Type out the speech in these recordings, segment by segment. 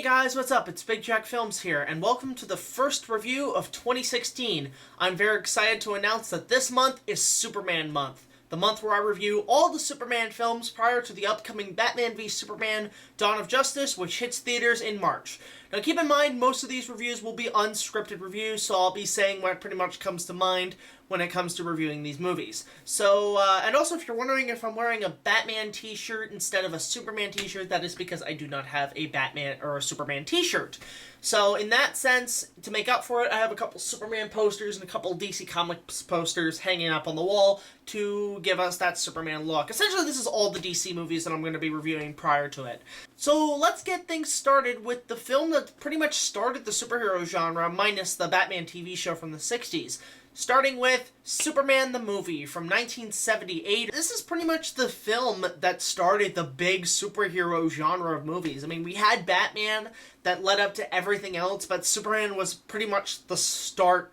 Hey guys, what's up? It's BigJackFilms here, and welcome to the first review of 2016. I'm very excited to announce that this month is Superman month. The month where I review all the Superman films prior to the upcoming Batman v Superman Dawn of Justice, which hits theaters in March. Now keep in mind, most of these reviews will be unscripted reviews, so I'll be saying what pretty much comes to mind when it comes to reviewing these movies. So, and also if you're wondering if I'm wearing a Batman t-shirt instead of a Superman t-shirt, that is because I do not have a Batman or a Superman t-shirt. So in that sense, to make up for it, I have a couple Superman posters and a couple DC Comics posters hanging up on the wall to give us that Superman look. Essentially, this is all the DC movies that I'm going to be reviewing prior to it. So let's get things started with the film that pretty much started the superhero genre, minus the Batman TV show from the 60s. Starting with Superman the Movie from 1978. This is pretty much the film that started the big superhero genre of movies. I mean, we had Batman that led up to everything else, but Superman was pretty much the start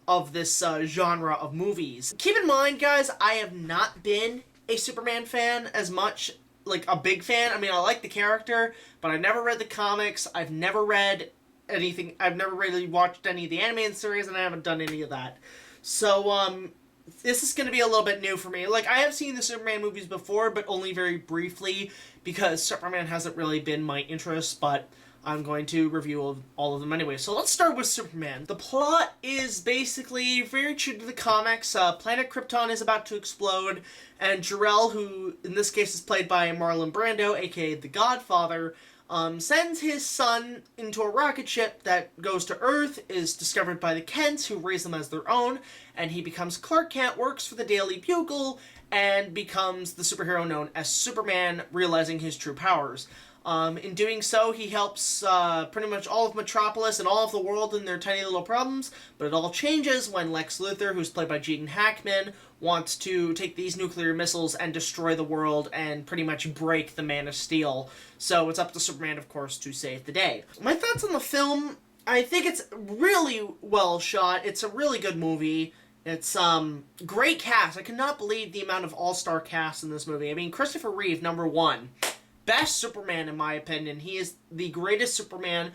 of this genre of movies. Keep in mind, guys, I have not been a Superman fan as much, like a big fan. I mean, I like the character, but I've never read the comics, I've never read anything, I've never really watched any of the animated series, and I haven't done any of that. So, this is going to be a little bit new for me. Like, I have seen the Superman movies before, but only very briefly, because Superman hasn't really been my interest, but I'm going to review all of them anyway. So let's start with Superman. The plot is basically very true to the comics. Planet Krypton is about to explode, and Jor-El, who in this case is played by Marlon Brando, aka the Godfather, sends his son into a rocket ship that goes to Earth, is discovered by the Kents, who raise them as their own, and he becomes Clark Kent, works for the Daily Bugle, and becomes the superhero known as Superman, realizing his true powers. In doing so, he helps pretty much all of Metropolis and all of the world in their tiny little problems, but it all changes when Lex Luthor, who's played by Gene Hackman, wants to take these nuclear missiles and destroy the world and pretty much break the Man of Steel. So it's up to Superman, of course, to save the day. My thoughts on the film: I think it's really well shot. It's a really good movie. It's great cast. I cannot believe the amount of all-star cast in this movie. I mean, Christopher Reeve, number one. Best Superman, in my opinion. He is the greatest Superman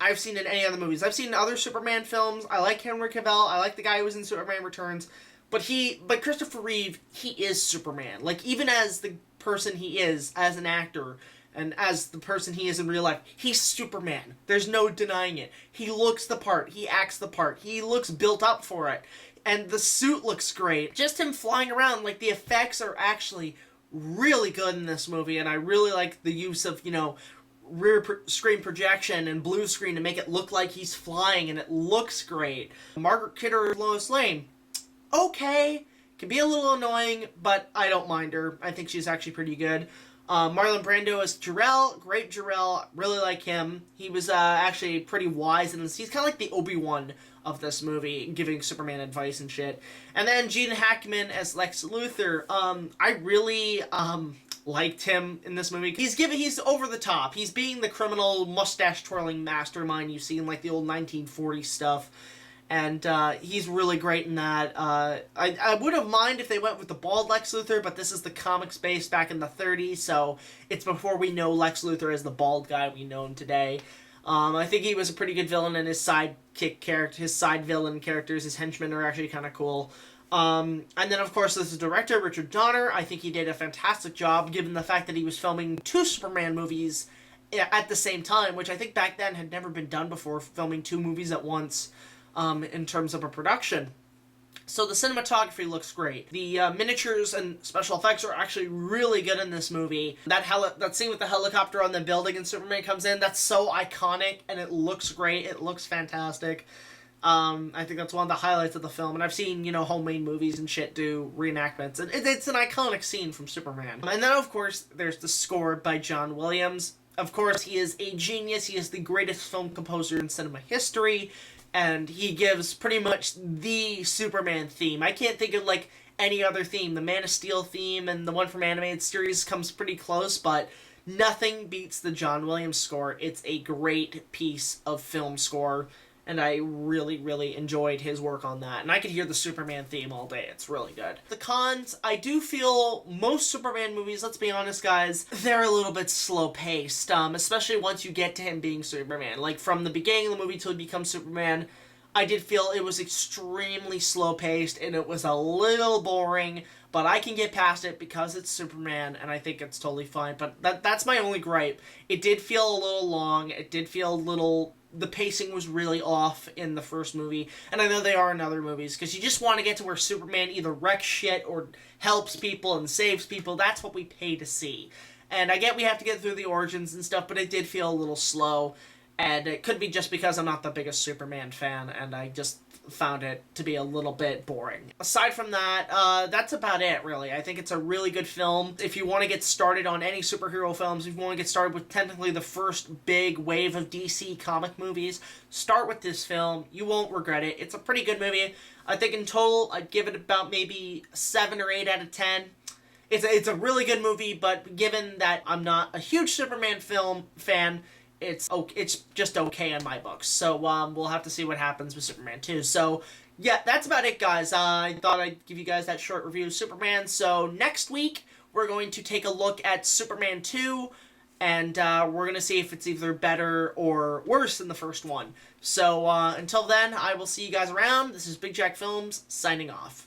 I've seen in any other movies. I've seen other Superman films. I like Henry Cavill. I like the guy who was in Superman Returns. But Christopher Reeve, he is Superman. Like, even as the person he is, as an actor, and as the person he is in real life, he's Superman. There's no denying it. He looks the part. He acts the part. He looks built up for it. And the suit looks great. Just him flying around, like, the effects are actually really good in this movie, and I really like the use of, rear screen projection and blue screen to make it look like he's flying, and it looks great. Margaret Kitteridge, Lois Lane, okay, can be a little annoying, but I don't mind her. I think she's actually pretty good. Marlon Brando as Jor-El, great Jor-El, really like him. He was actually pretty wise in this. He's kind of like the Obi-Wan of this movie, giving Superman advice and shit. And then Gene Hackman as Lex Luthor. I really liked him in this movie. He's over the top. He's being the criminal, mustache-twirling mastermind you see in like the old 1940s stuff. And he's really great in that. I would have minded if they went with the bald Lex Luthor, but this is the comics based back in the 30s, so it's before we know Lex Luthor as the bald guy we know him today. I think he was a pretty good villain, and his sidekick character, his side villain characters, his henchmen are actually kind of cool. And then, of course, this is director Richard Donner. I think he did a fantastic job, given the fact that he was filming 2 Superman movies at the same time, which I think back then had never been done before, filming 2 movies at once. In terms of a production. So the cinematography looks great. The miniatures and special effects are actually really good in this movie. That scene with the helicopter on the building and Superman comes in, that's so iconic, and it looks great. It looks fantastic. I think that's one of the highlights of the film, and I've seen, homemade movies and shit do reenactments, and it's an iconic scene from Superman. And then, of course, there's the score by John Williams. Of course, he is a genius. He is the greatest film composer in cinema history. And he gives pretty much the Superman theme. I can't think of, like, any other theme. The Man of Steel theme and the one from animated series comes pretty close, but nothing beats the John Williams score. It's a great piece of film score, and I really, really enjoyed his work on that. And I could hear the Superman theme all day. It's really good. The cons, I do feel most Superman movies, let's be honest, guys, they're a little bit slow-paced, especially once you get to him being Superman. Like, from the beginning of the movie till he becomes Superman, I did feel it was extremely slow-paced, and it was a little boring, but I can get past it because it's Superman, and I think it's totally fine. But that's my only gripe. It did feel a little long. It did feel a little... The pacing was really off in the first movie, and I know they are in other movies, because you just want to get to where Superman either wrecks shit or helps people and saves people. That's what we pay to see. And I get we have to get through the origins and stuff, but it did feel a little slow. And it could be just because I'm not the biggest Superman fan, and I just found it to be a little bit boring. Aside from that, that's about it, really. I think it's a really good film. If you want to get started on any superhero films, if you want to get started with technically the first big wave of DC comic movies, start with this film. You won't regret it. It's a pretty good movie. I think in total, I'd give it about maybe 7 or 8 out of 10. It's a really good movie, but given that I'm not a huge Superman film fan, it's just okay in my books. So we'll have to see what happens with Superman 2. So yeah, that's about it, guys. I thought I'd give you guys that short review of Superman. So next week, we're going to take a look at Superman 2, and we're going to see if it's either better or worse than the first one. So until then, I will see you guys around. This is BigJackFilms, signing off.